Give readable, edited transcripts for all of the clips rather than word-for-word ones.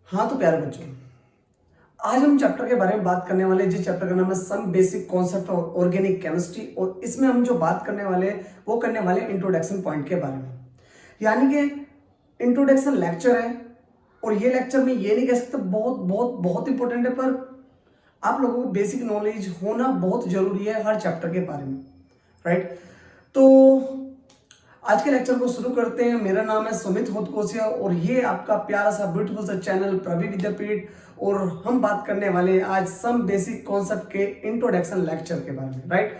हाँ तो प्यारे बच्चों, आज हम चैप्टर के बारे में बात करने वाले हैं जिस चैप्टर का नाम है some basic concept of organic chemistry. और इसमें हम जो बात करने वाले हैं वो करने वाले हैं इंट्रोडक्शन पॉइंट के बारे में, यानी कि इंट्रोडक्शन लेक्चर है। और ये लेक्चर में ये नहीं कह सकता बहुत बहुत बहुत इंपॉर्टेंट है, पर आप लोगों को बेसिक नॉलेज होना बहुत जरूरी है हर चैप्टर के बारे में, राइट। तो आज के लेक्चर को शुरू करते हैं। मेरा नाम है सुमित होतकोसिया और ये आपका प्यारा सा ब्यूटीफुल सा चैनल प्रवी विद्यापीठ। और हम बात करने वाले हैं आज सम बेसिक कॉन्सेप्ट के इंट्रोडक्शन लेक्चर के बारे में, राइट।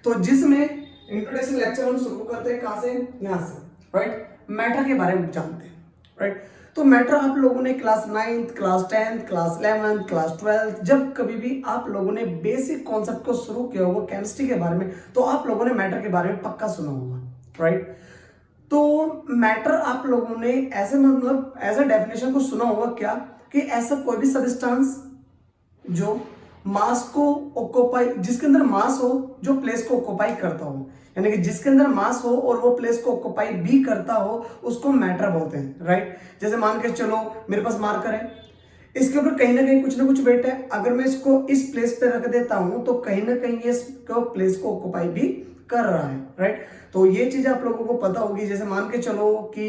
तो जिसमें इंट्रोडक्शन लेक्चर हम शुरू करते हैं कहाँ से, यहाँ से, राइट। मैटर के बारे में जानते हैं, राइट। तो मैटर आप लोगों ने class 9th, class 10th, class 11th, class 12th, जब कभी भी आप लोगों ने बेसिक कॉन्सेप्ट को शुरू किया होगा केमिस्ट्री के बारे में, तो आप लोगों ने मैटर के बारे में पक्का सुना होगा, राइट। तो मैटर आप लोगों ने ऐसे मतलब एज अ डेफिनेशन को सुना होगा क्या, कि ऐसा कोई भी सब्सटेंस जो मास को ऑक्यूपाई, जिसके अंदर मास हो जो प्लेस को ऑक्यूपाई करता हो, यानी कि जिसके अंदर मास हो और वो प्लेस को ऑक्यूपाई भी करता हो, उसको मैटर बोलते हैं, राइट। जैसे मान के चलो मेरे पास मार्कर है, इसके ऊपर कहीं ना कहीं कुछ ना कुछ वेट है। अगर मैं इसको इस प्लेस पे रख देता हूं तो कहीं ना कहीं ये इसको प्लेस को ऑक्यूपाई भी कर रहा है, राइट। तो ये चीज आप लोगों को पता होगी। जैसे मान के चलो कि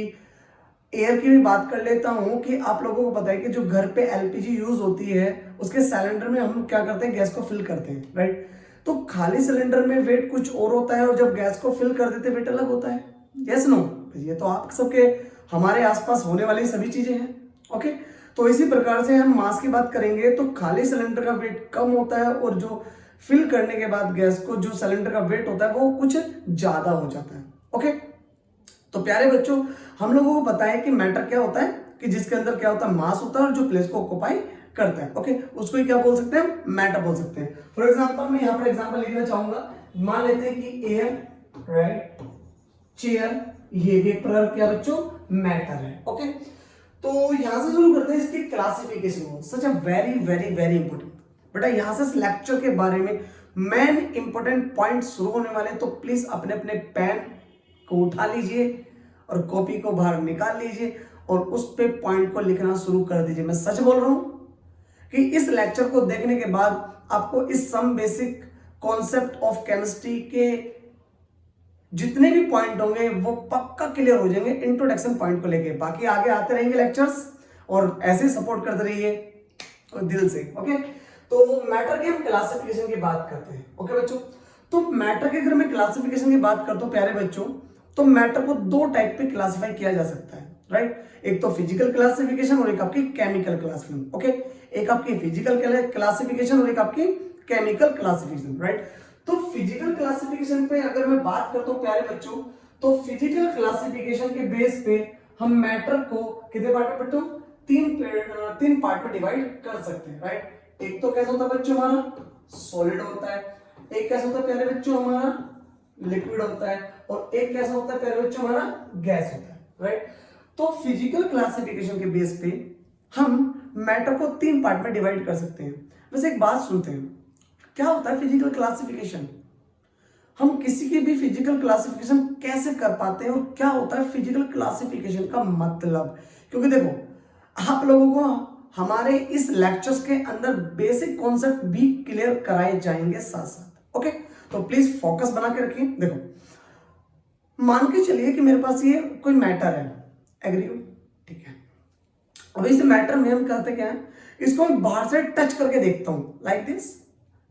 एयर की भी बात कर लेता हूं, कि आप लोगों को पता है कि जो घर पे एलपीजी यूज होती है उसके सिलेंडर में हम क्या करते हैं, गैस को फिल करते हैं, राइट। तो खाली सिलेंडर में वेट कुछ और होता है और जब गैस को फिल कर देते वेट अलग होता है, यस नो। ये तो आप सबके हमारे आसपास होने वाली सभी चीजें हैं, ओके। तो इसी प्रकार से हम मास की बात करेंगे तो खाली सिलेंडर का वेट कम होता है और जो फिल करने के बाद गैस को जो सिलेंडर का वेट होता है वो कुछ ज्यादा हो जाता है, ओके। तो प्यारे बच्चों, हम लोगों को पता है कि मैटर क्या होता है, कि जिसके अंदर क्या होता है, मास होता है और जो प्लेस को ऑक्यूपाई करता है, ओके। उसको ही क्या बोल सकते हैं, मैटर बोल सकते हैं। फॉर एग्जांपल मैं यहाँ पर एग्जांपल लिखना चाहूंगा। मान लेते हैं कि एयर, राइट, चेयर, ये भी एक प्रकार क्या बच्चों, मैटर है, ओके। तो यहां से शुरू करते हैं इसकी क्लासिफिकेशन को। Such a very very very important बेटा, यहां से इस लेक्चर के बारे में मेन इंपॉर्टेंट पॉइंट शुरू होने वाले, तो प्लीज अपने अपने पेन को उठा लीजिए और कॉपी को बाहर निकाल लीजिए और उस पे पॉइंट को लिखना शुरू कर दीजिए। मैं सच बोल रहा हूं कि इस लेक्चर को देखने के बाद आपको इस some basic concept of chemistry के जितने भी पॉइंट होंगे वो पक्का क्लियर हो जाएंगे इंट्रोडक्शन पॉइंट को लेके। बाकी आगे आते रहेंगे लेक्चर्स और ऐसे सपोर्ट करते रहिए दिल से, ओके। तो मैटर की हम क्लासिफिकेशन की बात करते हैं, ओके बच्चों। तो मैटर के अगर मैं क्लासिफिकेशन की बात करता हूं प्यारे बच्चों, तो मैटर को दो टाइप पे क्लासिफाई किया जा सकता है, राइट। एक तो फिजिकल क्लासिफिकेशन और एक आपकी केमिकल क्लासिफिकेशन, ओके। एक आपकी फिजिकल क्लासिफिकेशन और एक आपकी केमिकल क्लासिफिकेशन, राइट। तो फिजिकल क्लासिफिकेशन पे अगर मैं बात करता हूं प्यारे बच्चों, तो फिजिकल क्लासिफिकेशन के बेस पे हम मैटर को कितने पार्ट में बच्चों, तीन पार्ट में डिवाइड कर सकते हैं, राइट। एक तो कैसा होता है बच्चों हमारा सॉलिड होता है, एक कैसा होता है प्यारे बच्चों हमारा लिक्विड होता है, और एक कैसा होता है प्यारे बच्चों हमारा गैस होता है, राइट। तो फिजिकल क्लासिफिकेशन के बेस पे हम मैटर को तीन पार्ट में डिवाइड कर सकते हैं। वैसे एक बात सुनते हैं, क्या होता है फिजिकल क्लासिफिकेशन, हम किसी की भी फिजिकल क्लासिफिकेशन कैसे कर पाते हैं और क्या होता है फिजिकल क्लासिफिकेशन का मतलब। क्योंकि देखो आप लोगों को हमारे इस लेक्चर्स के अंदर बेसिक कॉन्सेप्ट भी क्लियर कराए जाएंगे साथ साथ, ओके। तो प्लीज फोकस बना के रखिए। देखो मान के चलिए कि मेरे पास ये कोई मैटर है, एग्री हो, ठीक है। अब इस मैटर में हम कहते क्या है, इसको मैं बाहर से टच करके देखता हूं, लाइक दिस।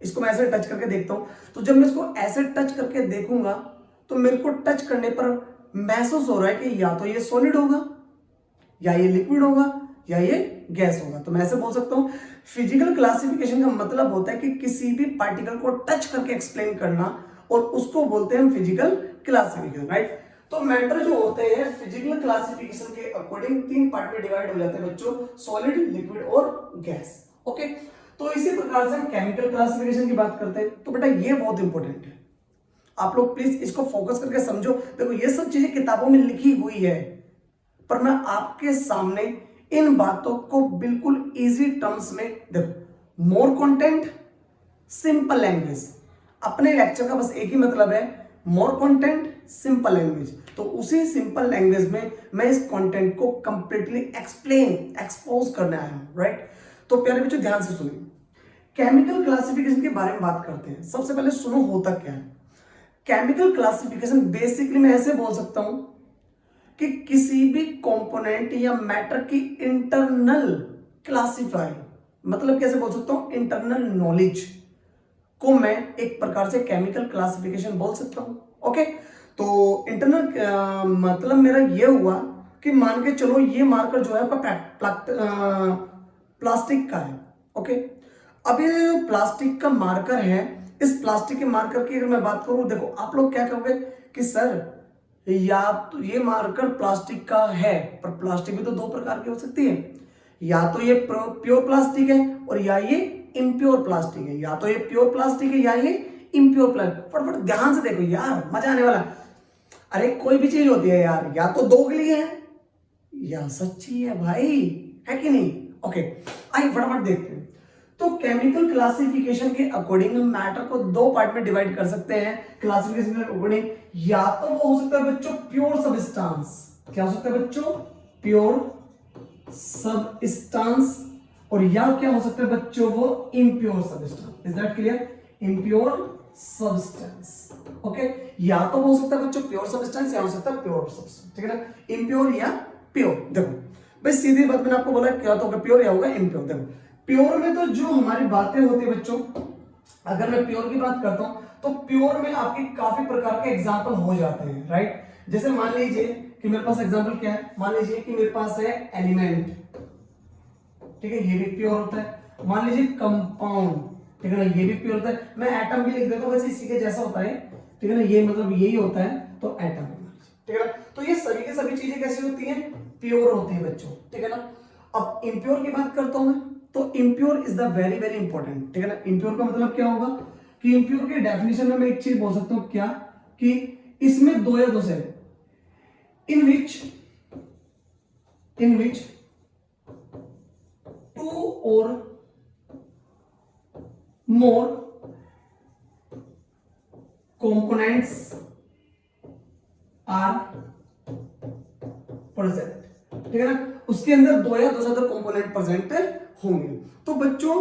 इसको मैं ऐसे टच करके देखता हूं, तो जब मैं इसको ऐसे टच करके देखूंगा तो मेरे को टच करने पर महसूस हो रहा है कि या तो ये सॉलिड होगा, या ये लिक्विड होगा, या ये गैस होगा। तो मैं ऐसे बोल सकता हूं फिजिकल क्लासिफिकेशन का मतलब होता है कि किसी भी पार्टिकल को टच करके एक्सप्लेन करना, और उसको बोलते हैं हम फिजिकल क्लासिफिकेशन, राइट। तो मैटर जो होते हैं फिजिकल क्लासिफिकेशन के अकॉर्डिंग तीन पार्ट में डिवाइड हो जाते हैं बच्चों, सॉलिड, लिक्विड और गैस, ओके। तो इसी प्रकार से हम केमिकल क्लासिफिकेशन की बात करते हैं। तो बेटा ये बहुत इंपॉर्टेंट है, आप लोग प्लीज इसको फोकस करके समझो। देखो ये सब चीजें किताबों में लिखी हुई है, पर मैं आपके सामने इन बातों को बिल्कुल इजी टर्म्स में, देखो मोर कंटेंट सिंपल लैंग्वेज, अपने लेक्चर का बस एक ही मतलब है, मोर कंटेंट सिंपल लैंग्वेज। तो उसी सिंपल लैंग्वेज में मैं इस कंटेंट को कंप्लीटली एक्सपोज करने आया हूं, राइट। तो प्यारे बच्चों ध्यान से सुनिए, केमिकल क्लासिफिकेशन के बारे में बात करते हैं। सबसे पहले सुनो होता क्या है। केमिकल क्लासिफिकेशन बेसिकली मैं ऐसे बोल सकता हूं कि किसी भी कंपोनेंट या मैटर की इंटरनल क्लासिफाई, मतलब कैसे बोल सकता हूं, इंटरनल नॉलेज को मैं एक प्रकार से केमिकल क्लासिफिकेशन बोल सकता हूं। ओके, तो इंटरनल मतलब मेरा ये हुआ कि मान के चलो ये मार्कर जो है आपका प्लास्टिक का है। ओके, अब ये जो प्लास्टिक का मार्कर है, इस प्लास्टिक के मार्कर की अगर मैं बात करूं, देखो आप लोग क्या कहोगे कि सर या तो ये मार्कर प्लास्टिक का है, पर प्लास्टिक भी तो दो प्रकार की हो सकती है, या तो ये प्योर प्लास्टिक है और या ये इम्प्योर प्लास्टिक है, या तो ये प्योर प्लास्टिक है या ये इम्प्योर प्लास्टिक। फटाफट ध्यान से देखो यार, मजा आने वाला। अरे कोई भी चीज होती है यार, या तो दोगली है या सच्ची है भाई, है कि नहीं। ओके, आइए फटाफट देखते हैं। तो केमिकल क्लासिफिकेशन के अकॉर्डिंग हम मैटर को दो पार्ट में डिवाइड कर सकते हैं क्लासिफिकेशन के अकॉर्डिंग। या तो वो हो सकता है बच्चों प्योर सबस्टांस, क्या हो सकता है बच्चों, प्योर सबस्टांस, और या क्या हो सकता है बच्चों वो impure substance. Is that clear, impure substance. Okay, या तो हो सकता है बच्चों प्योर सब्सटेंस या हो सकता है प्योर सब्सटेंस, ठीक है ना, इम्प्योर या प्योर। देखो भाई सीधी बात मैंने आपको बोला, क्या तो होगा प्योर या होगा इम्प्योर। देखो प्योर में तो जो हमारी बातें होती है बच्चों, अगर मैं प्योर की बात करता हूं तो प्योर में आपके काफी प्रकार के एग्जाम्पल हो जाते हैं, राइट। जैसे मान लीजिए कि मेरे पास एग्जाम्पल क्या है, मान लीजिए कि मेरे पास है एलिमेंट, ठीक है, ये भी प्योर होता है। मान लीजिए कंपाउंड, ठीक है ना, ये भी प्योर होता है। मैं एटम भी लिख देता हूं, वैसे इसी के जैसा होता है, ठीक है ना, ये मतलब यही होता है, तो एटम, ठीक है ना। तो ये सभी की सभी चीजें कैसी होती हैं, प्योर होती है बच्चों, ठीक है ना। अब इम्प्योर की बात करता हूं मैं, तो impure is the very very important, ठीक है ना। इम्प्योर का मतलब क्या होगा कि इम्प्योर के डेफिनेशन में मैं एक चीज बोल सकता हूं, क्या कि इसमें दो या दो से इन विच टू और मोर कंपोनेंट्स आर प्रेजेंट, ठीक है ना। उसके अंदर दो या दो से ज्यादा कंपोनेंट प्रेजेंट होंगे। तो बच्चों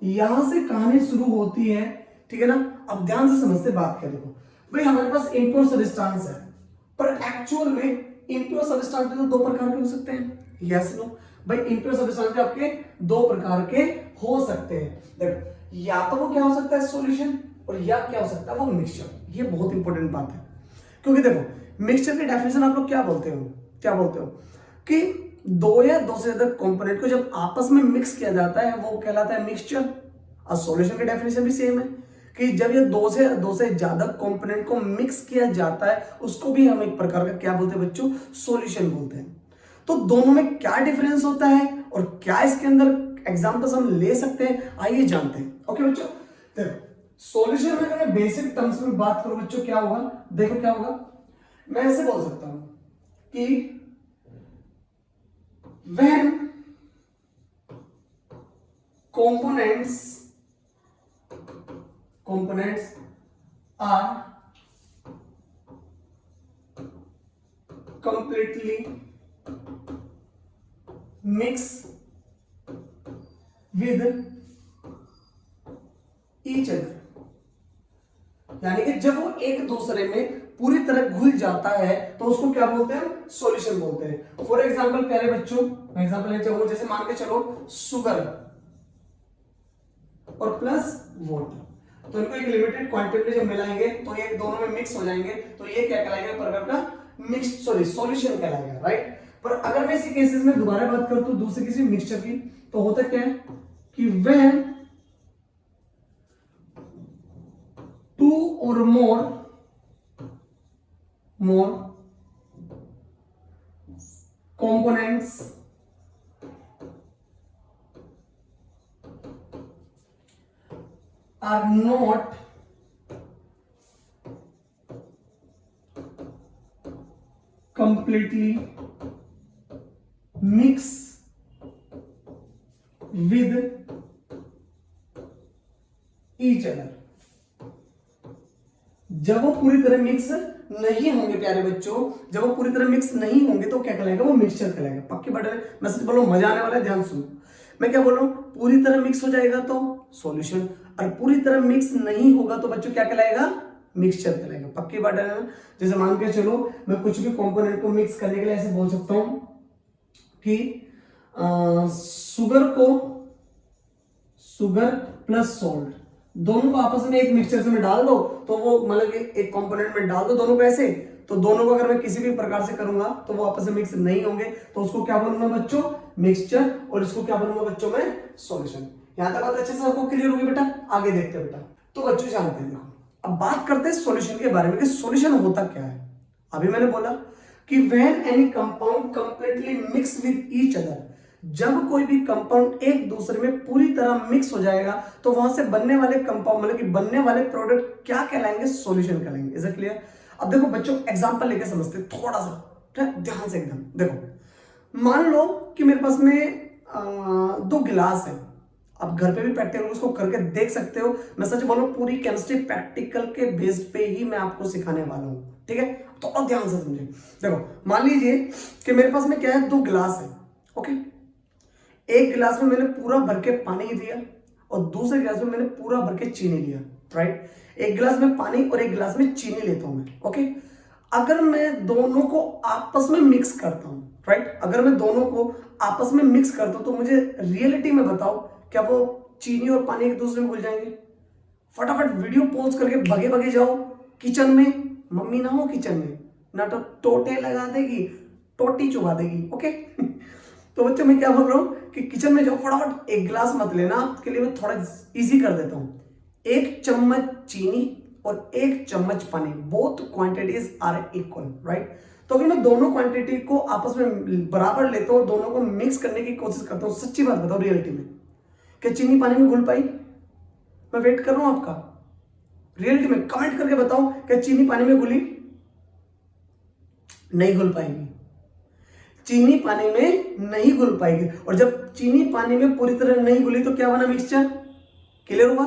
यहां से कहानी शुरू होती है, ठीक है ना। अब ध्यान से समझते बात क्या, देखो भाई हमारे पास इम्प्योर सब्सटेंस है, पर एक्चुअल में इम्प्योर सब्सटेंस तो दो प्रकार के हो सकते हैं, यस नो भाई। इम्प्योर सब्सटेंस आपके दो प्रकार के हो सकते हैं। देखो या तो वो क्या हो सकता है सॉल्यूशन, और या क्या हो सकता है वो मिक्सचर। ये बहुत इंपॉर्टेंट बात है, क्योंकि देखो मिक्सचर की डेफिनेशन आप लोग क्या बोलते हो, क्या बोलते हो कि दो या दो से ज्यादा कंपोनेंट को जब आपस में मिक्स किया जाता है वो कहलाता है मिक्सचर। और सॉल्यूशन की डेफिनेशन भी सेम है कि जब ये दो से ज्यादा कंपोनेंट को मिक्स किया जाता है उसको भी हम एक प्रकार का क्या बोलते हैं बच्चों, सॉल्यूशन बोलते हैं। तो दोनों में क्या डिफरेंस होता है और क्या इसके अंदर एग्जांपल्स हम ले सकते हैं, आइए जानते हैं। ओके बच्चों, देखो सॉल्यूशन में अगर बेसिक टर्म्स में बात करूं बच्चों, क्या होगा, देखो क्या होगा, मैं ऐसे बोल सकता हूं कि when components are completely mixed with each other, यानी कि जब वो एक दूसरे में पूरी तरह घुल जाता है तो उसको क्या बोलते हैं, सॉल्यूशन बोलते हैं। फॉर एग्जांपल प्यारे बच्चों, मैं एग्जांपल लेना चाहूंगा, जैसे मान के चलो शुगर और प्लस वाटर, तो इनको एक लिमिटेड क्वांटिटी में जब मिलाएंगे तो ये दोनों में मिक्स हो जाएंगे, तो ये क्या कहलाएगा, प्रकार का मिक्स सॉल्यूशन कहलाएगा, राइट। पर अगर मैं इसी केसेस में दोबारा बात करूं तो दूसरे किसी मिक्सचर की, तो होता क्या है कि व्हेन टू और मोर components are not completely mixed with each other, जब वो पूरी तरह मिक्स नहीं होंगे प्यारे बच्चों, जब वो पूरी तरह मिक्स नहीं होंगे तो क्या कहलाएगा, वो मिक्सचर कहलाएगा। पक्की बात है, मैं सच बोलूं मजा आने वाला है, ध्यान सुनो। मैं क्या बोल रहा हूँ, पूरी तरह मिक्स हो जाएगा तो सॉल्यूशन, और पूरी तरह मिक्स नहीं होगा तो बच्चों क्या कहलाएगा, मिक्सचर कहलाएगा। पक्की बात है ना। जैसे मान के चलो मैं कुछ भी कंपोनेंट को मिक्स करने के लिए ऐसे बोल सकता हूं कि शुगर प्लस सॉल्ट दोनों को आपस में एक मिक्सचर में डाल दो, तो वो मतलब एक कंपोनेंट में डाल दो दोनों को ऐसे, तो दोनों को अगर मैं किसी भी प्रकार से करूंगा तो वो आपस में मिक्स नहीं होंगे, तो उसको क्या बोलूंगा बच्चों, मिक्सचर, और इसको क्या बोलूंगा बच्चों मैं, सॉल्यूशन। यहां तक बात अच्छे से आपको क्लियर होगी बेटा, आगे देखते हैं बेटा। तो बच्चों जानते हैं, देखो अब बात करते हैं सॉल्यूशन के बारे में कि सॉल्यूशन होता क्या है। अभी मैंने बोला कि when any compound completely mix with each other, जब कोई भी कंपाउंड एक दूसरे में पूरी तरह मिक्स हो जाएगा तो वहां से बनने वाले कंपाउंड मतलब कि बनने वाले प्रोडक्ट क्या कहलाएंगे, सॉल्यूशन कहलाएंगे। Is it clear. अब देखो बच्चों एग्जांपल लेके समझते हैं थोड़ा सा ध्यान से एकदम। देखो मान लो कि मेरे पास में 2 गिलास है, आप घर पे भी प्रैक्टिकल उसको करके देख सकते हो। मैं सच बोलूं पूरी केमिस्ट्री प्रैक्टिकल के बेस पे ही मैं आपको सिखाने वाला हूं, ठीक है। तो और ध्यान से समझे। देखो मान लीजिए कि मेरे पास में क्या है, 2 गिलास है, ओके। एक गिलास में मैंने पूरा भर के पानी दिया और दूसरे गिलास में मैंने पूरा भर के चीनी लिया, राइट। एक गिलास में पानी और एक गिलास में चीनी लेता हूं मैं, ओके। अगर मैं दोनों को आपस में मिक्स करता हूं, राइट, अगर मैं दोनों को आपस में मिक्स करता हूं तो मुझे रियलिटी में बताओ क्या वो चीनी और पानी एक दूसरे में घुल जाएंगे। फटाफट वीडियो पॉज करके भगे भगे जाओ किचन में, मम्मी ना हो किचन में, ना तो टोटे लगा देगी, टोटी चुबा देगी, ओके। तो बच्चों मैं क्या बोल रहा हूं कि किचन में जाओ, फटाफट एक गिलास मत लेना, आपके लिए मैं थोड़ा इजी कर देता हूं। 1 चम्मच चीनी और 1 चम्मच पानी, both quantities are equal, right. तो अगर मैं दोनों क्वांटिटी को आपस में बराबर लेता हूं, दोनों को मिक्स करने की कोशिश करता हूं, सच्ची बात बताओ रियलिटी में क्या चीनी पानी में घुल पाई? मैं वेट कर रहा हूं आपका, रियलिटी में कमेंट करके बताओ क्या चीनी पानी में घुली? नहीं घुल पाएगी, चीनी पानी में नहीं घुल पाएगी। और जब चीनी पानी में पूरी तरह नहीं घुली तो क्या बना, मिक्सचर। क्लियर हुआ।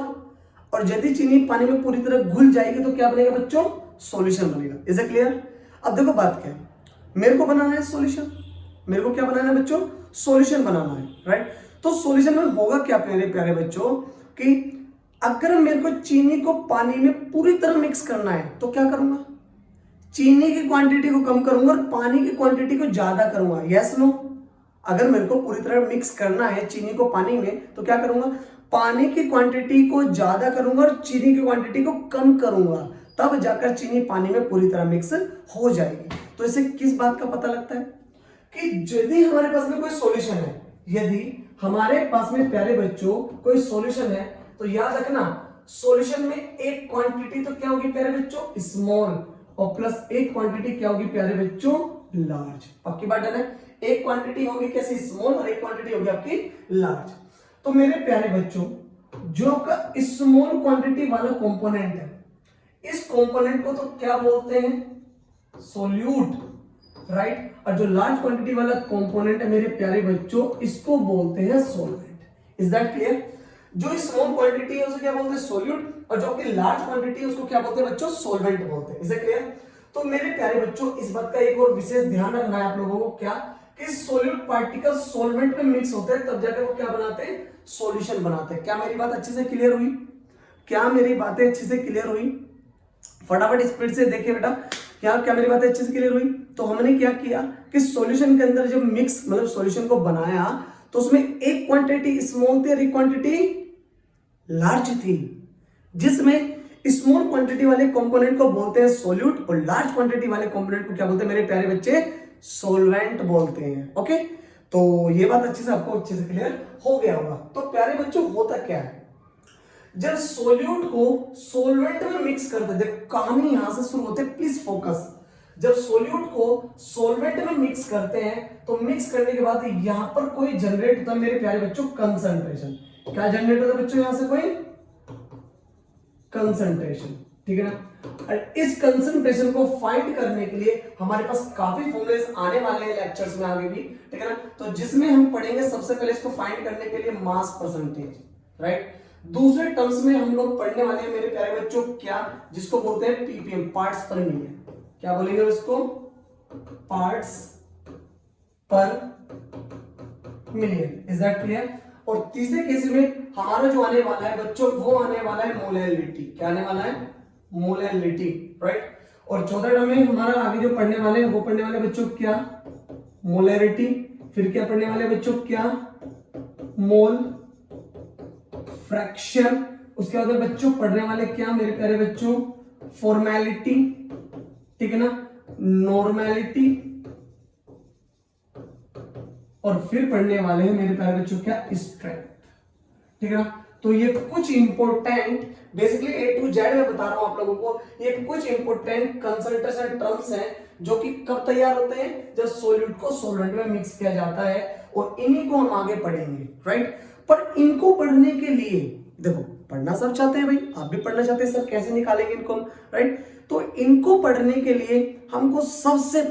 और यदि चीनी पानी में पूरी तरह घुल जाएगी तो क्या बनेगा बच्चों, सॉल्यूशन बनेगा। Is it clear. अब देखो बात क्या है, मेरे को बनाना है सॉल्यूशन, मेरे को क्या बनाना है बच्चों, सॉल्यूशन बनाना है, राइट। तो सॉल्यूशन में होगा क्या मेरे प्यारे बच्चों कि अगर मेरे को चीनी को पानी में पूरी तरह मिक्स करना है तो क्या करूंगा, चीनी की क्वांटिटी को कम करूंगा और पानी की क्वांटिटी को ज्यादा करूंगा। Yes no. अगर मेरे को पूरी तरह मिक्स करना है चीनी को पानी में तो क्या करूंगा, पानी की क्वांटिटी को ज्यादा करूंगा और चीनी की क्वांटिटी को कम करूंगा, तब जाकर चीनी पानी में पूरी तरह मिक्स हो जाएगी। तो इससे किस बात का पता लगता है कि यदि हमारे पास में कोई सॉल्यूशन है, यदि हमारे पास में प्यारे बच्चों कोई सॉल्यूशन है तो याद रखना सॉल्यूशन में एक क्वांटिटी तो क्या होगी प्यारे बच्चों, स्मॉल, और प्लस एक क्वांटिटी क्या होगी प्यारे बच्चों, लार्ज। पक्की बात है ना। एक क्वांटिटी होगी कैसी, स्मॉल, और एक क्वांटिटी होगी आपकी लार्ज। तो मेरे प्यारे बच्चों जो आपका स्मॉल क्वांटिटी वाला कंपोनेंट है, इस कंपोनेंट को तो क्या बोलते हैं, सोल्यूट, राइट। और जो लार्ज क्वांटिटी वाला कंपोनेंट है मेरे प्यारे बच्चों, इसको बोलते हैं सॉल्वेंट। Is that clear. जो स्मॉल क्वांटिटी है उसको क्या बोलते हैं, सोल्यूट, और जो कि लार्ज क्वांटिटी है उसको क्या बोलते हैं बच्चों, सॉल्वेंट बोलते हैं। Is that clear. तो मेरे प्यारे बच्चों इस बात का एक और विशेष ध्यान रखना है आप लोगों को, क्या कि सोल्यूट पार्टिकल सॉल्वेंट में मिक्स होते हैं तब जाकर वो क्या बनाते हैं, सॉल्यूशन बनाते हैं। क्या मेरी बात अच्छे से क्लियर हुई, क्या मेरी बातें अच्छे से क्लियर हुई? फटाफट स्पीड से देखिए बेटा, क्या क्या मेरी बातें अच्छे से क्लियर हुई? तो हमने क्या किया कि सॉल्यूशन के अंदर जब मिक्स मतलब सॉल्यूशन को बनाया तो उसमें एक क्वांटिटी स्मॉल थी और एक क्वांटिटी लार्ज थी, जिसमें स्मॉल क्वांटिटी वाले कंपोनेंट को बोलते हैं सोल्यूट और लार्ज क्वांटिटी वाले कंपोनेंट को क्या बोलते हैं मेरे प्यारे बच्चे, सॉल्वेंट बोलते हैं। ओके, तो ये बात अच्छे से आपको अच्छे से क्लियर हो गया होगा। तो प्यारे बच्चों होता क्या है, जब सोल्यूट को सॉल्वेंट में मिक्स करते, देखो कहानी यहां से शुरू होती है, प्लीज फोकस। जब सोल्यूट को सॉल्वेंट में मिक्स करते हैं तो मिक्स करने के बाद यहां पर कोई जनरेट होता है मेरे प्यारे बच्चों, कंसंट्रेशन। क्या जनरेट होता है बच्चों यहां से, कोई कंसंट्रेशन, ठीक है ना। और इस कंसंट्रेशन को फाइंड करने के लिए हमारे पास काफी फॉर्मूलेस आने वाले हैं लेक्चर्स में आगे भी, ठीक है ना। तो जिसमें हम पढ़ेंगे सबसे पहले इसको फाइंड करने के लिए मास परसेंटेज, राइट। दूसरे टर्म्स में हम लोग पढ़ने वाले हैं मेरे प्यारे बच्चों क्या, जिसको बोलते हैं पीपीएम, पार्ट्स पर मिलियन। क्या बोलेंगे इसको, पार्ट्स पर मिलियन। Is that clear? और तीसरे केस में हमारा जो आने वाला है बच्चों वो आने वाला है मोलैलिटी। क्या आने वाला है? Molality, right. और चौथा टर्म में हमारा आगे जो पढ़ने वाले हैं वो पढ़ने वाले बच्चों क्या, मोलैरिटी। फिर क्या पढ़ने वाले बच्चों, क्या, मोल फ्रैक्शन। उसके बाद बच्चों पढ़ने वाले क्या मेरे प्यारे बच्चों, फॉर्मेलिटी, ठीक है ना, नॉर्मेलिटी। और फिर पढ़ने वाले हैं मेरे प्यारे बच्चों क्या, स्ट्रेंथ, ठीक है ना। तो ये कुछ important basically A to Z में बता रहा हूं आप लोगों को, ये कुछ इंपॉर्टेंट कंसंट्रेशन टर्म्स हैं जो कि कब तैयार होते हैं, जब सॉल्यूट को सॉल्वेंट में मिक्स किया जाता है, और इन्हीं को हम आगे पढ़ेंगे, राइट। पर इनको पढ़ने के लिए देखो, पढ़ना सब चाहते हैं भाई, आप भी पढ़ना चाहते हैं, सर कैसे निकालेंगे इनको, राइट। तो इनको पढ़ने के लिए हमको सबसे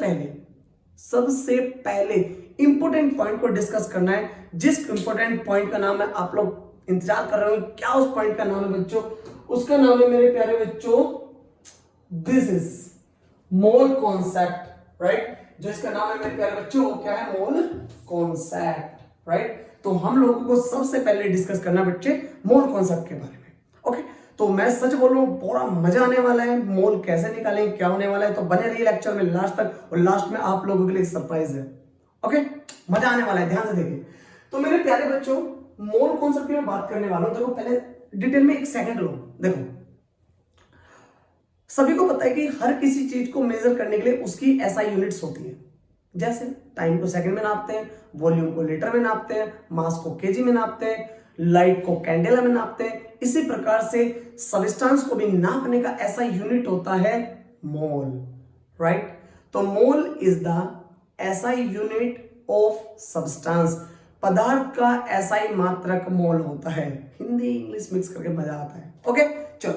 पहले इंपॉर्टेंट पॉइंट को डिस्कस करना है, जिस इंपॉर्टेंट पॉइंट का नाम है, आप लोग इंतजार कर रहे हो क्या उस पॉइंट का नाम है बच्चों, उसका नाम है मेरे प्यारे बच्चों, this is mole concept, right. जो इसका नाम है मेरे प्यारे बच्चों वो क्या है, मोल कॉन्सेप्ट, राइट। तो हम लोगों को सबसे पहले डिस्कस करना बच्चे मोल कॉन्सेप्ट के बारे में, ओके। तो मैं सच बोल रहा हूं, पूरा मजा आने वाला है, मोल कैसे निकालेंगे, क्या होने वाला है, तो बने रहिए लेक्चर में लास्ट तक, और लास्ट में आप लोगों के लिए सरप्राइज है, ओके। मजा आने वाला है, ध्यान से देखिए। तो मेरे प्यारे बच्चों, मोल कॉन्सेप्ट की मैं बात करने वाला हूं। देखो पहले डिटेल में एक सेकंड लो। देखो सभी को पता है कि हर किसी चीज को मेजर करने के लिए उसकी एसआई यूनिट्स होती है। जैसे टाइम को सेकंड में नापते हैं, वॉल्यूम को लीटर में नापते हैं, मास को केजी में नापते हैं, लाइट को कैंडेला में नापते हैं। इसी प्रकार से सब्सटेंस को भी नापने का ऐसा यूनिट होता है मोल, राइट। तो mole is the SI unit of substance. पदार्थ का एसआई मात्रक मोल होता है। हिंदी इंग्लिश मिक्स करके मजा आता है, ओके। चलो,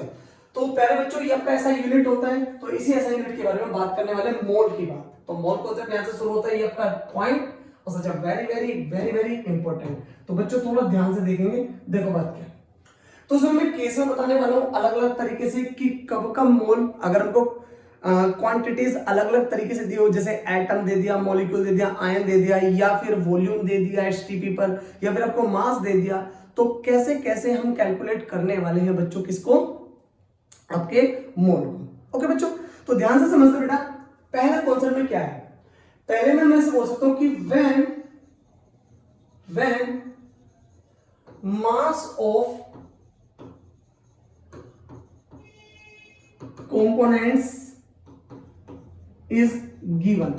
तो प्यारे बच्चों ये आपका एसआई यूनिट होता है, तो इसी एसआई यूनिट के बारे में बात करने वाले मोल की बात। तो मोल कॉन्सेप्ट यहां से शुरू होता है, ये आपका पॉइंट, और such very very very very important. तो बच्चों थोड़ा ध्यान से देखेंगे, देखो बात क्या। तो उसमें मैं केस में बताने वाला हूं अलग अलग तरीके से कि कब कब मोल, अगर हमको क्वांटिटीज अलग अलग तरीके से दी हो, जैसे एटम दे दिया, मॉलिक्यूल दे दिया, आयन दे दिया, या फिर वॉल्यूम दे दिया एचटीपी पर, या फिर आपको मास दे दिया, तो कैसे कैसे हम कैलकुलेट करने वाले हैं बच्चों, किसको, आपके मोल को, ओके बच्चों। तो ध्यान से समझ लो बेटा, पहला कॉन्सेप्ट में क्या है। पहले में मैं बोल सकता हूं कि when mass of components is given,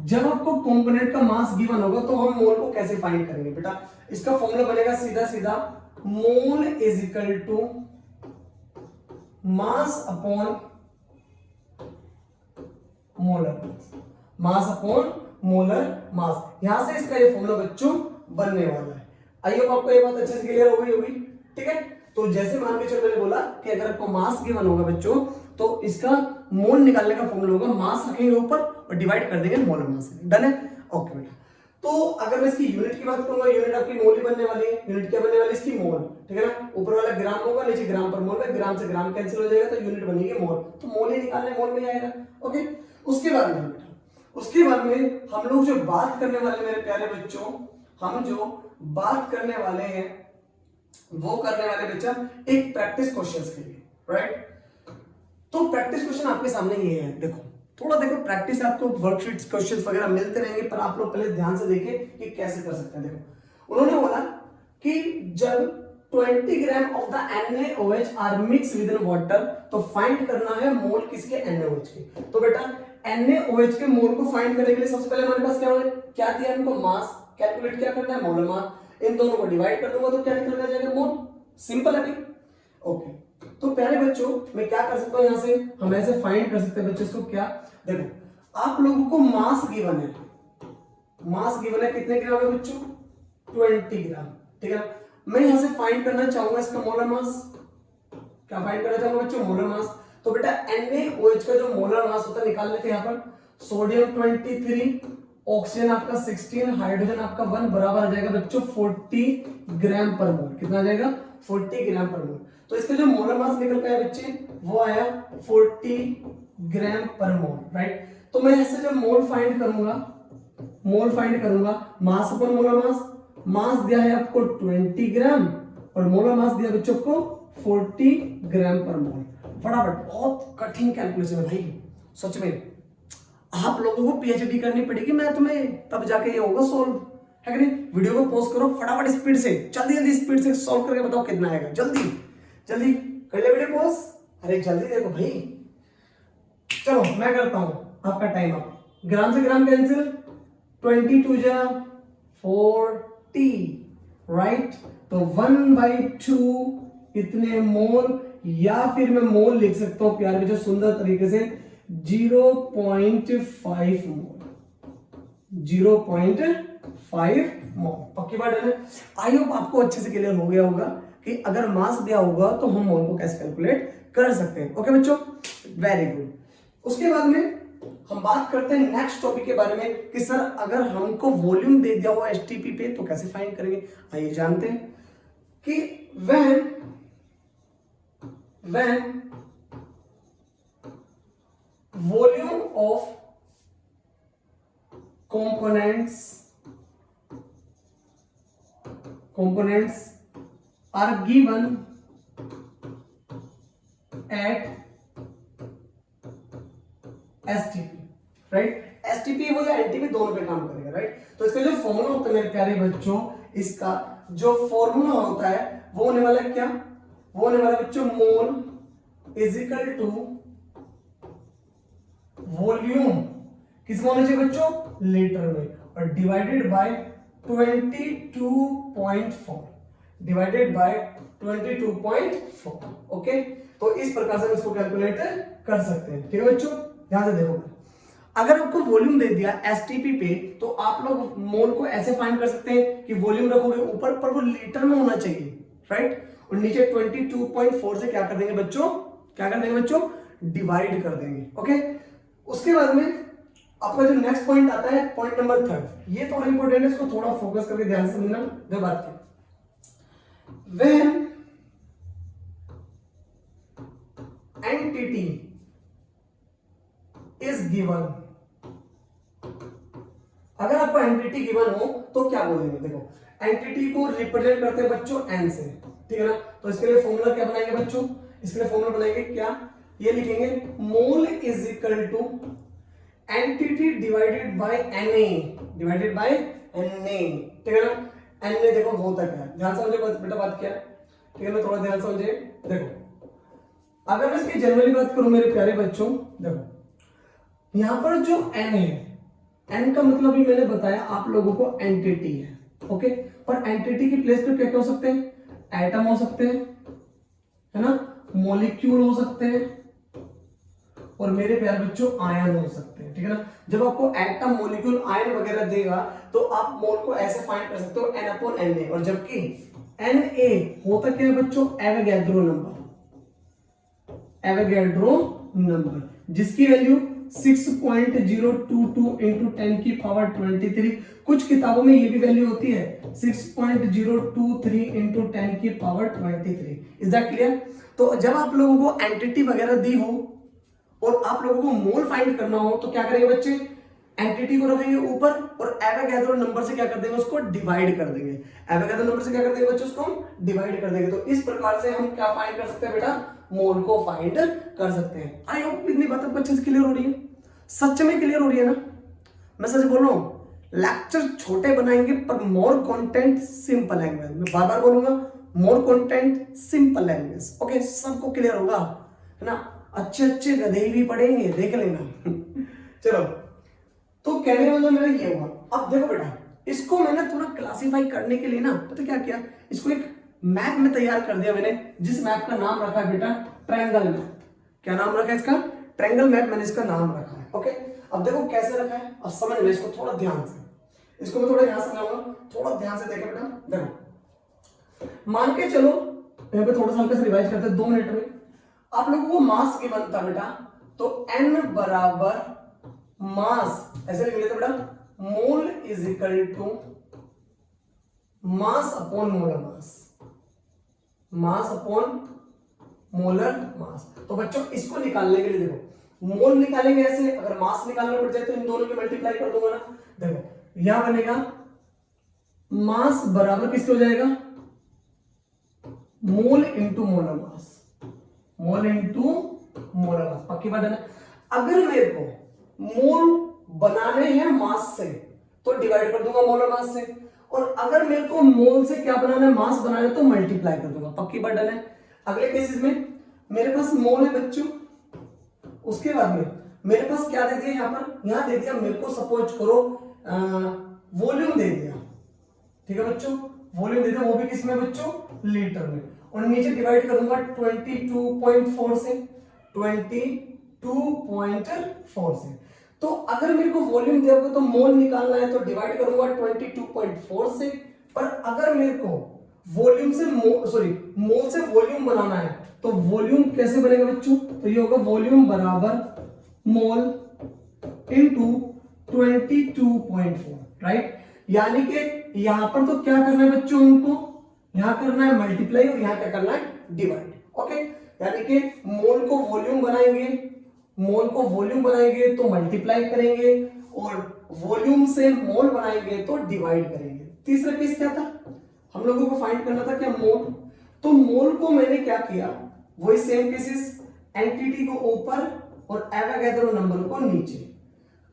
जब आपको कंपोनेंट का मास गिवन होगा तो हम मोल को कैसे फाइंड करेंगे बेटा। इसका फॉर्मूला बनेगा सीधा सीधा, mole is equal to mass upon molar mass. यहां से इसका ये फॉर्मूला बच्चों बनने वाला है। आई होप आपको ये बात अच्छे से क्लियर हो गई होगी, ठीक है। तो जैसे मान के चलो मैंने बोला कि अगर आपको मास गिवन होगा बच्चों, तो इसका मोल निकालने का फॉर्मूला होगा, मास रखेंगे ऊपर और डिवाइड कर देंगे मोलर मास से। डन है, ओके बेटा। तो अगर मैं इसकी यूनिट की बात करूंगा, यूनिट आपकी मोल ही बनने वाली है। यूनिट क्या बनने वाली है इसकी, मोल, ठीक है ना। ऊपर वाला ग्राम होगा, नीचे ग्राम पर मोल में, ग्राम से ग्राम कैंसिल हो जाएगा, तो यूनिट बनेगी मोल। तो मोल ही निकालने मोल में आएगा, ओके। उसके बाद में हम लोग जो बात करने वाले मेरे प्यारे बच्चों, हम जो बात करने वाले हैं वो करने वाले बच्चा एक प्रैक्टिस क्वेश्चंस के लिए, राइट। तो प्रैक्टिस क्वेश्चन आपके सामने ये है, देखो थोड़ा देखो, प्रैक्टिस आपको वर्कशीट्स क्वेश्चंस वगैरह मिलते रहेंगे, पर आप लोग पहले ध्यान से देखिए कि कैसे कर सकते हैं। देखो उन्होंने बोला कि जब 20 gram of the NaOH are mix with in water, तो फाइंड करना है मोल किसके, NaOH के। तो बेटा NaOH के मोल को फाइंड करने के लिए सबसे पहले हमारे पास क्या दिया हमको, मास। कैलकुलेट क्या करना है, मोलर मास। इन दोनों को डिवाइड कर दूंगा तो क्या निकल जाएगा, मोल। सिंपल है भाई, ओके। तो प्यारे बच्चों मैं क्या कर सकता हूं, यहां से हम ऐसे फाइंड कर सकते हैं बच्चों इसको, क्या, देखो आप लोगों को मास गिवन है, कितने ग्राम है बच्चों, 20 ग्राम, ठीक है। मैं यहां से फाइंड करना चाहूंगा इसका मोलर मास। क्या फाइंड करना चाहूंगा बच्चों, मोलर मास। तो बेटा NaOH का जो मोलर मास होता है निकाल लेते हैं। यहाँ पर सोडियम 23, ऑक्सीजन आपका 16, हाइड्रोजन आपका 1, बराबर आ जाएगा बच्चों 40 ग्राम पर मोल। कितना आ जाएगा, 40 ग्राम पर मोल। तो इसका जो मोलर मास निकल के आया बच्चे वो आया 40 ग्राम पर मोल, राइट। तो मैं ऐसे जब मोल फाइंड करूंगा, मास अपॉन मोलर मास, मास दिया है आपको 20 ग्राम और मोलर मास दिया बच्चों को 40 ग्राम पर मोल। फटाफट, बहुत कठिन कैलकुलेशन है भाई, सच में आप लोगों को पीएचडी करनी पड़ेगी, मैं तुम्हें तब जाके ये होगा सोल्व, है कि नहीं। वीडियो को पॉज करो, फटाफट स्पीड से, जल्दी स्पीड से सॉल्व करके बताओ कितना आएगा, जल्दी जल्दी कर ले वीडियो पॉज। अरे जल्दी देखो भाई, चलो मैं करता हूं, आपका टाइम अप। ग्राम से ग्राम कैंसिल, 22 जा 40, राइट। तो 1/2 इतने मोल, या फिर मैं मोल लिख सकता हूं प्यार बच्चों सुंदर तरीके से 0.5 मोल, 0.5 मोल। पक्की बात है। आई होप आपको अच्छे से क्लियर हो गया होगा कि अगर मास दिया होगा तो हम मोल को कैसे कैलकुलेट कर सकते हैं। ओके बच्चों, वेरी गुड। उसके बाद में हम बात करते हैं नेक्स्ट टॉपिक के बारे में कि सर अगर हमको वॉल्यूम दे दिया हुआ एसटीपी पे तो कैसे फाइंड करेंगे। आइए जानते हैं कि when volume of components are given at STP, right. STP वो या एनटीपी दोनों पे काम करेगा, राइट। तो इसका जो फॉर्मूला होता है मेरे प्यारे बच्चों, इसका जो फॉर्मूला होता है वो होने वाला क्या, वो होने वाला बच्चों mole is equal to volume, किस में होना चाहिए बच्चों, लीटर में, और divided by 22.4, divided by 22.4। Okay, तो इस प्रकार से हम इसको कैलकुलेट कर सकते हैं। ठीक है बच्चों, ध्यान से देखो, अगर आपको वॉल्यूम दे दिया एसटीपी पे तो आप लोग मोल को ऐसे फाइंड कर सकते हैं कि वॉल्यूम रखोगे ऊपर पर वो लीटर में होना चाहिए, राइट, और नीचे 22.4 से क्या कर देंगे बच्चों, डिवाइड कर देंगे। ओके, उसके बाद में आपका जो नेक्स्ट पॉइंट आता है, पॉइंट नंबर 3, ये थोड़ा इंपॉर्टेंट है, इसको थोड़ा फोकस करके ध्यान से समझना। दो बात की, व्हेन एंटिटी इज गिवन, अगर आपको एंटिटी गिवन हो तो क्या बोलेंगे, देखो एंटिटी को रिप्रेजेंट करते हैं बच्चों एन से, ठीक है ना। तो इसके लिए फॉर्मूला क्या बनाएंगे बच्चों, इसके लिए फॉर्मूला बनाएंगे क्या, ये लिखेंगे mole is equal to entity divided by NA, ठीक है ना। एनए देखो होता क्या है, ध्यान से समझे बेटा बात क्या है, ठीक है ना, थोड़ा ध्यान समझे। देखो अगर मैं इसकी जनरली बात करूं मेरे प्यारे बच्चों, देखो यहां पर जो एन है, एन का मतलब भी मैंने बताया आप लोगों को एंटिटी है, ओके। पर एंटिटी की प्लेस पे क्या क्या हो सकते हैं, एटम हो सकते हैं, है ना, मॉलिक्यूल हो सकते हैं, और मेरे प्यारे बच्चों आयन हो सकते हैं, ठीक है ना। जब आपको एटम, मॉलिक्यूल, आयन वगैरह देगा तो आप मोल को ऐसे फाइंड कर सकते हो एन अपॉन एन ए, और जबकि एन ए होता क्या है बच्चों, एवोगैड्रो नंबर, जिसकी वैल्यू 6.022 इंटू 10 की पावर 23, कुछ किताबों में ये भी वैल्यू होती है 6.023 इंटू 10 की पावर 23। Is that clear. तो जब आप लोगों को एंटिटी वगैरह दी हो और आप लोगों को मोल फाइंड करना हो तो क्या करेंगे बच्चे, एंटिटी को रखेंगे ऊपर और एवोगैड्रो नंबर से क्या कर देंगे, उसको डिवाइड कर देंगे। एवोगैड्रो नंबर से क्या कर देंगे बच्चों, उसको हम डिवाइड कर देंगे। तो इस प्रकार से हम क्या फाइंड कर सकते हैं बेटा, मोल को फाइंड कर सकते हैं। आई होप इतनी बात आपको अच्छे से क्लियर हो रही है, सच में क्लियर हो रही है ना। मैं सच बोल रहा हूं, लेक्चर छोटे बनाएंगे पर मोर कंटेंट सिंपल लैंग्वेज, मैं बार बार बोलूंगा, more content simple language. Okay, सबको क्लियर होगा, है ना। अच्छे गधे भी पढ़ेंगे, देख लेना। चलो, तो कहने का मतलब मेरा ये हुआ। अब देखो बेटा, इसको मैंने थोड़ा क्लासिफाई करने के लिए ना पता क्या किया, इसको एक मैप में तैयार कर दिया मैंने, जिस मैप का नाम रखा है बेटा ट्रायंगल मैप। क्या नाम रखा है इसका, ट्रायंगल मैप, मैंने इसका नाम रखा है। ओके, अब देखो कैसे रखा है, अब समझ लो इसको थोड़ा ध्यान से, इसको मैं थोड़ा ध्यान से समझाऊंगा, थोड़ा ध्यान से देखो बेटा। देखो मान के चलो, यहाँ पे थोड़ा सा हल्का सा रिवाइज करते हैं 2 मिनट में। आप लोगों को मास की बनता बेटा, तो n बराबर मास, ऐसे लिख लेते बेटा, mole is equal to mass upon molar mass, mass upon molar mass. तो बच्चों इसको निकालने के लिए देखो, मोल निकालेंगे ऐसे, अगर मास निकालना पड़ जाए तो इन दोनों की मल्टीप्लाई कर दूंगा ना। देखो यहां बनेगा मास बराबर किससे हो जाएगा, mole into molar mass, mole into molar mass, पक्की बात है ना। अगर मेरे को मोल बनाने हैं मास से तो डिवाइड कर दूंगा मोलर मास से, और अगर मेरे को मोल से क्या बनाना है, मास बनाना है, तो मल्टीप्लाई कर दूंगा, पक्की बात है। अगले केसेस में मेरे पास मोल है बच्चों, उसके बाद में मेरे पास क्या दे दिया यहां पर, यहां दे दिया मेरे को सपोज करो वॉल्यूम दे दिया, ठीक है बच्चों, वॉल्यूम दे दिया, वो भी किसमें बच्चों, लीटर में, और नीचे डिवाइड करूंगा 22.4 से, 22.4 से। तो अगर मेरे को वॉल्यूम दिया होगा तो मोल निकालना है तो डिवाइड करूंगा 22.4 से, पर अगर मेरे को वॉल्यूम से मोल से वॉल्यूम बनाना है तो वॉल्यूम कैसे बनेगा बच्चों, तो ये होगा वॉल्यूम बराबर मोल इनटू 22.4, राइट। यानी कि यहां पर तो क्या करना है बच्चों, उनको यहां करना है मल्टीप्लाई और यहां क्या करना है, डिवाइड, ओके। यानी कि मोल को वॉल्यूम बनाएंगे, मोल को वॉल्यूम बनाएंगे तो मल्टीप्लाई करेंगे, और वॉल्यूम से मोल बनाएंगे तो डिवाइड करेंगे। तीसरा केस क्या था, हम लोगों को फाइंड करना था क्या, मोल। तो मोल को मैंने क्या किया, वही सेम केसेस, एंटिटी को ऊपर और एवोगैड्रो नंबर को नीचे।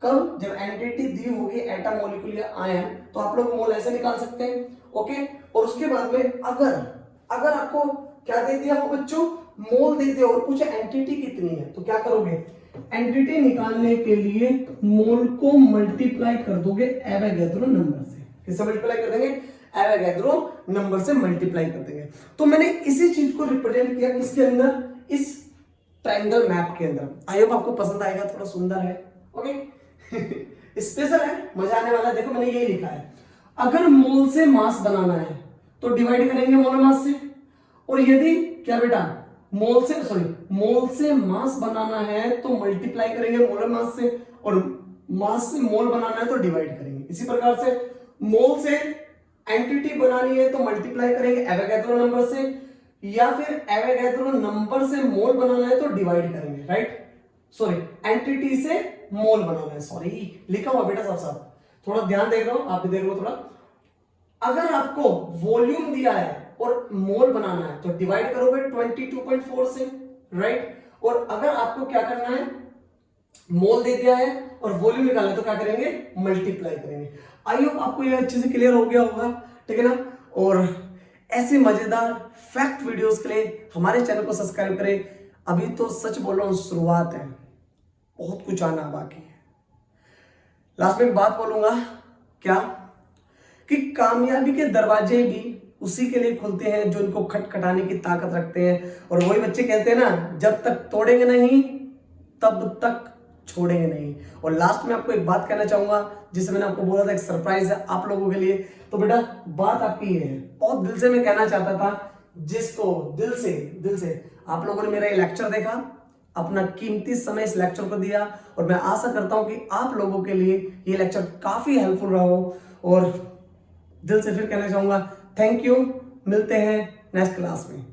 कब, जब एंटिटी दी होगी एटम मॉलिक्यूल या आयन, तो आप लोग मोल ऐसे निकाल सकते हैं, ओके। और उसके बाद में अगर आपको क्या दे दिया हो बच्चों, मोल दे दिया और पूछे एंटिटी कितनी है, तो क्या करोगे, एंटिटी निकालने के लिए मोल को मल्टीप्लाई कर दोगे एवोगैड्रो नंबर से। किससे मल्टीप्लाई कर देंगे, एवोगैड्रो नंबर से मल्टीप्लाई कर देंगे। तो मैंने इसी चीज को रिप्रेजेंट किया किसके अंदर, इस ट्रायंगल मैप के अंदर। आई होप आपको पसंद आएगा, थोड़ा सुंदर है, ओके स्पेशल है, मजा आने वाला है। देखो मैंने ये लिखा है, अगर मोल से मास बनाना है तो डिवाइड करेंगे मोलर मास से, और यदि क्या बेटा मोल से मास बनाना है तो मल्टीप्लाई करेंगे मोलर मास से, और मास से मोल बनाना है तो डिवाइड करेंगे। इसी प्रकार से मोल से एंटिटी बनानी है तो मल्टीप्लाई करेंगे एवोगैड्रो नंबर से, या फिर एवोगैड्रो नंबर से मोल बनाना है तो डिवाइड करेंगे, राइट। एंटिटी से मोल बनाना है, लिखा हुआ बेटा सब साथ, थोड़ा ध्यान देख रहा हूं, आप भी देख लो थोड़ा। अगर आपको वॉल्यूम दिया है और मोल बनाना है तो डिवाइड करोगे 22.4 से, राइट। और अगर आपको क्या करना है, मोल दे दिया है और वॉल्यूम निकालना है तो क्या करेंगे, मल्टीप्लाई करेंगे। आई होप आपको ये अच्छे से क्लियर हो गया होगा, ठीक है ना। और ऐसे मजेदार फैक्ट वीडियोस के लिए हमारे चैनल को सब्सक्राइब करें। अभी तो सच बोल रहा हूं, शुरुआत है, बहुत कुछ आना बाकी है। लास्ट में एक बात बोलूंगा, क्या कि कामयाबी के दरवाजे भी उसी के लिए खुलते हैं जो इनको खटखटाने की ताकत रखते हैं। और वही बच्चे कहते हैं ना, जब तक तोड़ेंगे नहीं तब तक छोड़ेंगे नहीं। और लास्ट में आपको एक बात कहना चाहूंगा, जिसे मैंने आपको बोला था एक सरप्राइज है आप लोगों के लिए। तो बेटा बात आपकी है, बहुत दिल से मैं कहना चाहता था, जिसको दिल से आप लोगों ने मेरा ये लेक्चर देखा, अपना कीमती समय इस लेक्चर को दिया, और मैं आशा करता हूं कि आप लोगों के लिए ये लेक्चर काफी हेल्पफुल रहा हो। और दिल से फिर कहना चाहूंगा थैंक यू, मिलते हैं नेक्स्ट क्लास में।